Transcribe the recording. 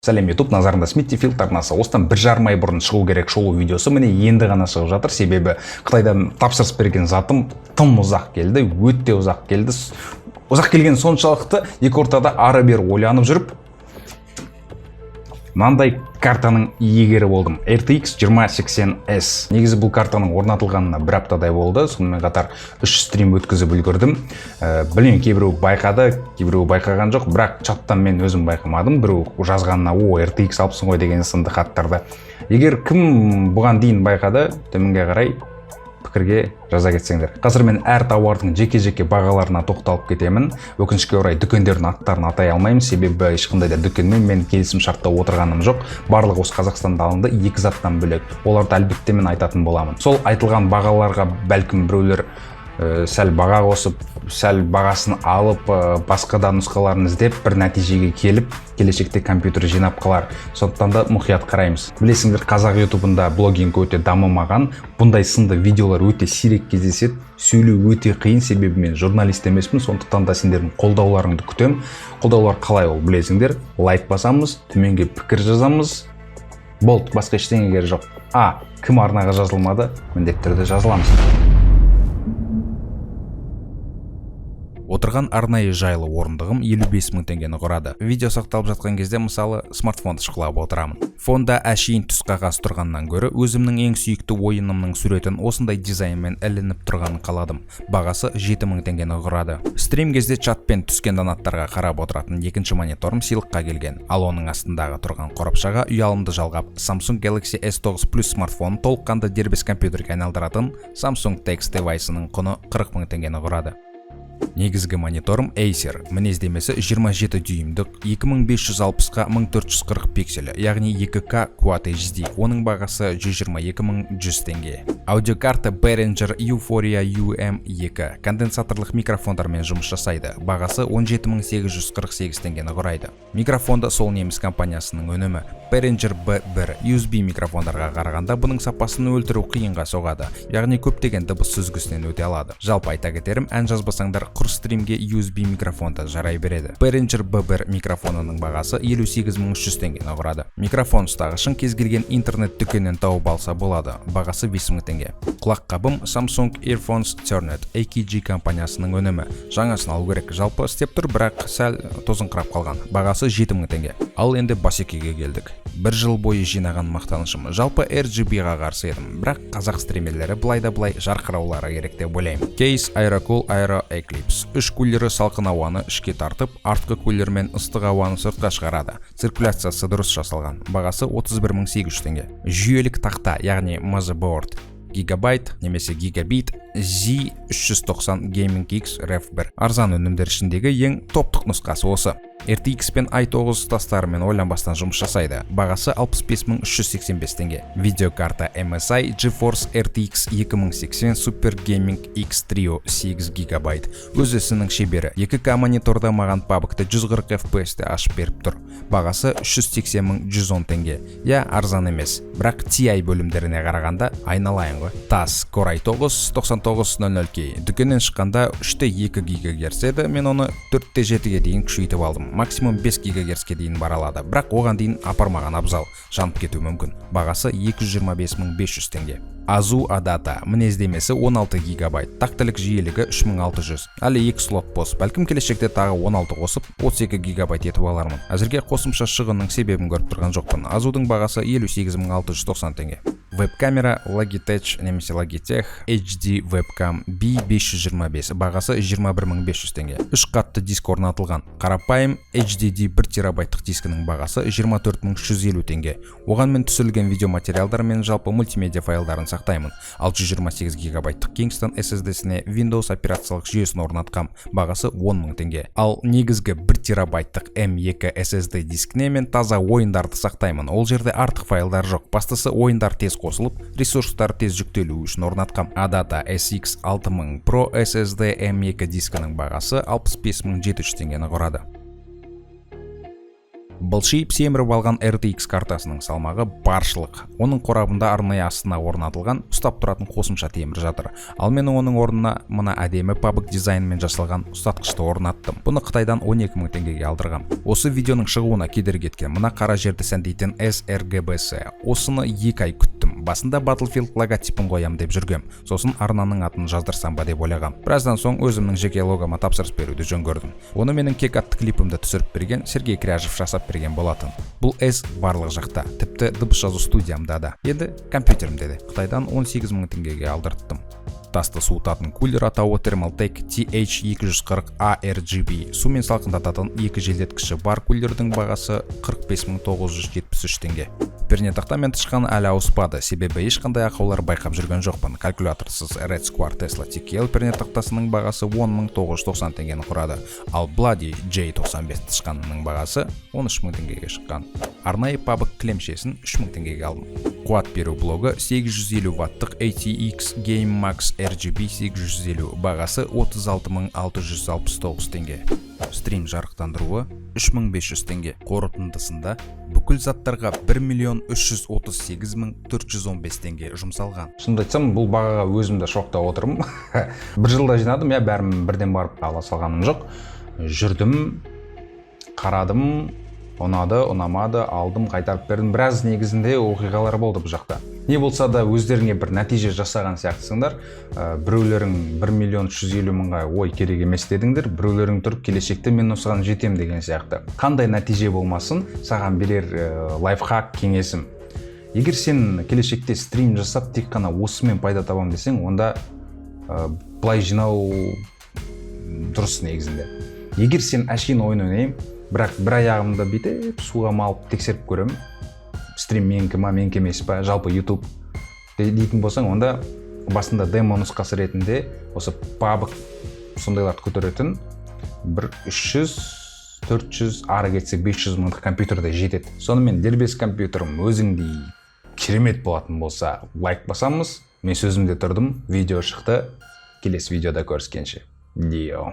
Сәлем YouTube, назарында Smitty Field арнасы. Осыдан 1,5 ай бұрын шығу керек шолу видеосы міне енді ғана шығып жатыр. Себебі Қытайдан тапсырыс берген затым тым ұзақ келді, өте ұзақ келді. Ұзақ келген соншалықты екі ортада ары-бері ойланып жүріп, мынандай картаның иегері болдым. RTX 2080S. Негізі бұл картаның орнатылғанына бір аптадай болды. Сонымен қатар 3 стрим өткізіп үлгердім. Білмеймін, кейбіреу байқады, кейбіреу байқаған жоқ, бірақ чаттан мен өзім байқамадым. Біреу жазғанына RTX алыпсың ғой деген сынды хаттарды. Егер кім бұған дейін байқады, төменге қарай пікірге жаза кетсеңдер. Қазір мен әр тауардың жеке-жеке бағаларына тоқталып кетемін. Өкінішке орай дүкендердің аттарын атай алмаймын, себебі ешқандай да дүкенмен мен келісім шартта отырғаным жоқ. Барлығы осы Қазақстанда алынды, екі заттан бөлек. Оларды әлбетте мен айтатын боламын. Сол айтылған бағаларға бәлкім біреулер сәл баға қосып, сәл бағасын алып, басқа да нұсқаларын іздеп, бір нәтижеге келіп, келешекте компьютер жинап қалар. Сондықтан да мұқият қараймыз. Білесіңдер, қазақ ютубында блогинг өте дамымаған, бұндай сынды видеолар өте сирек кездеседі. Сөйлеу өте қиын, себебі мен журналист емеспін, сондықтан да сендердің қолдауларыңды күтем. Қолдаулар қалай ол білесіңдер? Лайк басамыз, төменге пікір жазамыз. Болды, басқа ештеңе керек жоқ. Кім арнаға жазылмады? Міндетті түрде жазыламыз. Отырған арнайы жайлы орындығым 55 000 теңгені құрады. Видео сақталып жатқан кезде мысалы смартфонды шықлап отырамын. Фонда әшейін түс қағаз тұрғаннан гөрі өзімнің ең сүйікті ойынымның суретін осындай дизайнмен ілініп тұрғанын қаладым. Бағасы 7 000 теңгені құрады. Стрим кезде чатпен түскен донаттарға қарап отыратын екінші мониторым сыйлыққа келген. Ал оның астындағы тұрған қорапшаға ұялымды жалғап Samsung Galaxy S9 Plus смартфонын толыққанды дербес компьютерге айналдыратын Samsung TX девайсының құны 40 000 теңгені құрады. Негізгі мониторым Acer, мінездемесі 27 дюймдік 2560-ға 1440 пикселі, яғни 2K Quad HD, оның бағасы 122 100 теңге. Аудиокарта Behringer Euphoria UM2 конденсаторлық микрофондармен жұмыс жасайды, бағасы 17 848 теңгені құрайды. Микрофонда сол неміс компаниясының өнімі. Behringer B1 USB микрофондарға қарағанда бұның сапасын өлтіру қиынға соғады, яғни көптеген дыбыс сүзгісінен өте алады. Жалпы айта кетерім, ән жазбасаңдар құр стримге USB микрофонда жарай береді. Behringer B1 микрофонының бағасы 58 300 теңгені құрады. Микрофон ұстағышын кез келген интернет дүкенінен тауып алса болады, бағасы 5 000 теңге. Құлаққабым Samsung Earphones Turnet AKG компаниясының өнімі. Жаңасын алу керек, жалпы істеп тұр, бірақ сәл тозыңқырап қалған. Бағасы 7 000 теңге. Ал енді басекеге келдік. Бір жыл бойы жинаған мақтанышым. Жалпы RGB-ға қарсы едім, бірақ қазақ стримерлері былай да былай жарқыраулары керек деп ойлаймын. Case Aerocool Aero Eclipse. Үш кулері салқын ауаны ішке тартып, артқы кулермен ыстық ауаны сыртқа шығарады. Циркуляциясы дұрыс жасалған. Бағасы 31 800 теңге. Жүйелік тақта, яғни motherboard гигабайт немесе гигабит Z390 Gaming X Ref1. Арзан өнімдер ішіндегі ең топтық нұсқасы осы. RTX пен i9 тастарымен ойланбастан жұмыс жасайды. Бағасы 65 385 теңге. Видеокарта MSI GeForce RTX 2080 Super Gaming X Trio 8 гигабайт. Өз ісінің шебері. 2K мониторда маған пабгты 140 FPS-те ашып беріп тұр. Бағасы 380 110 теңге. Арзан емес, бірақ TI бөлімдеріне қарағанда айналайын ғой. TAS Core i9 9900K. Дүкеннен шыққанда 3.2 ГГц еді, мен оны 4.7-ге дейін күшейтіп алдым. Максимум 5 ГГц-ке дейін бара алады, бірақ оған дейін апармаған абзал, жанып кетуі мүмкін. Бағасы 225 500 теңге. Azu Adata мінездемесі 16 гигабайт, тақтылық жиелігі 3600. Әлі 2 слот бос, бәлкім келешекте тағы 16 қосып 32 гигабайт етіп алармын. Әзірге қосымша шығынның себебін көріп тұрған жоқпын. Azu'дың бағасы 58 690 теңге. Веб-камера Logitech немесе Logitech HD Webcam B525, бағасы 21 500 теңге. 3 қатты диск орнатылған. Қарапайым HDD 1 терабайттық дискінің бағасы 24 150 теңге. Оған мен түсірілген видеоматериалдар мен жалпы мультимедиа файлдарын сақтаймын. 628 гигабайттық Kingston SSD-сіне Windows операциялық жүйесін орнатқам. Бағасы 10 000 теңге. Ал негізгі 1 терабайттық M2 SSD дискіне мен таза ойындарды сақтаймын. Ол жерде артық файлдар жоқ. Бастысы ойындар тез қосылып, ресурстар тез жүктелуі үшін орнатқам. Adata SX 6000 Pro SSD M2 дискінің бағасы 65 700 теңгені құрады. Былшиып семіріп алған RTX картасының салмағы баршылық. Оның қорабында арнайы астына орнатылған ұстап тұратын қосымша темір жатыр. Ал мен оның орнына мына әдемі PUBG дизайнмен жасалған ұстатқышты орнаттым. Бұны Қытайдан 12 000 теңгеге алдырғам. Осы видеоның шығуына кедергі кеткен мына қара жерді сәндейтін sRGBC. Осыны 2 ай күттім. Басында Battlefield логотипін қоям деп жүргем. Сосын арнаның атын жаздырсам ба деп ойлағам. Біраздан соң өзімнің жеке логома тапсырыс беруді жөн көрдім. Оны менің кек атты клипімді түсіріп берген Сергей Кряжев жасап берген болатын. Бұл S барлық жақта, тіпті дыбыс жазу студиямда да. Енді компьютерімде де. Қытайдан 18 000 теңгеге алдырттым. Тасты суытатын кулер атауы Thermaltake TH240A RGB. Сумен салқындататын 2 желдеткіші бар кулердің бағасы 45 973 теңге. Пернетақтамен тышқан әлі ауыспады, себебі ешқандай ақаулар байқап жүрген жоқпын. Калькуляторсыз Red Square Tesla TKL пернетақтасының бағасы 10 990 теңгені құрады, ал Bloody J95 тышқанының бағасы 13 000 теңгеге шыққан. Арнайы PUBG кілемшесін 3 000 теңгеге алдым. Қуат беру блогы 850 ваттық ATX Game Max RGB 850, бағасы 36 669 теңге. Стрим жарықтандыруы 3500 теңге. Қорытындысында бүкіл заттарға 1 338 415 теңге жұмсалған. Шынымды айтсам, бұл бағаға өзім де шокта отырмын. Бір жылда жинадым, бәрін бірден барып ала салғаным жоқ. Жүрдім, қарадым, ұнады, ұнамады, алдым, қайтарып бердім. Біраз негізінде оқиғалар болды бұл жақта. Не болса да өздеріңе бір нәтиже жасаған сияқтысыңдар. Біреулерің 1 350 000-ға ой керек емес дедіңдер, біреулерің тұрып келешекте мен осыған жетем деген сияқты. Қандай нәтиже болмасын, саған берер лайфхак кеңесім. Егер сен келешекте стрим жасап тек қана осымен пайда табам десең, онда былай жинау дұрыс негізінде. Егер сен әшейін ойын ойнайым, бірақ бір аяғымды бүйтіп суға малып тексеріп көрем, стрим менікі ма, менікі емес па, жалпы YouTube дейтін болсаң, онда басында демо нұсқасы ретінде осы PUBG сондайларды көтеретін бір 300-400 ары кетсе 500 000 компьютерде жетеді. Сонымен дербес компьютерім өзіңдей керемет болатын болса, лайк басамыз. Мен сөзімде тұрдым, видео шықты. Келесі видеода көріскенше. Дио.